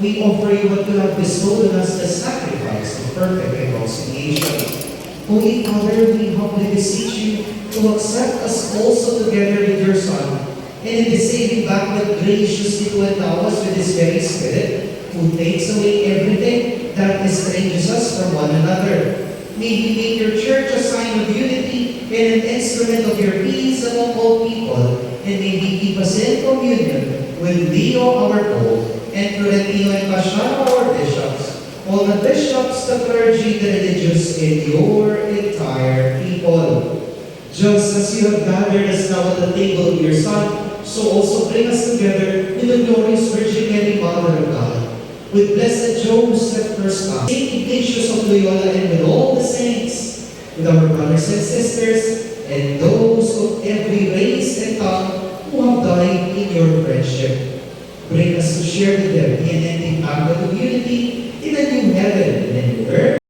we offer you what you have bestowed on us, the sacrifice of perfect reconciliation. Holy Father, we humbly beseech you to accept us also together with your Son, and in the saving banquet graciously to endow us with his very Spirit, who takes away everything that estranges us from one another. May he make your church a sign of unity and an instrument of your peace among all people, and may he keep us in communion with Leo our Pope, and Florentino and Paciano our bishops, all the bishops, the clergy, the religious, and your entire people. Just as you have gathered us now at the table of your Son, so also bring us together with the glorious Virgin Mary, Mother of God, with Blessed Joseph, first Saint Ignatius of Loyola, and with all the saints, with our brothers and sisters, and those of every race and tongue who have died in your friendship. Bring us to share with them the unending banquet of unity in a new heaven and a new earth,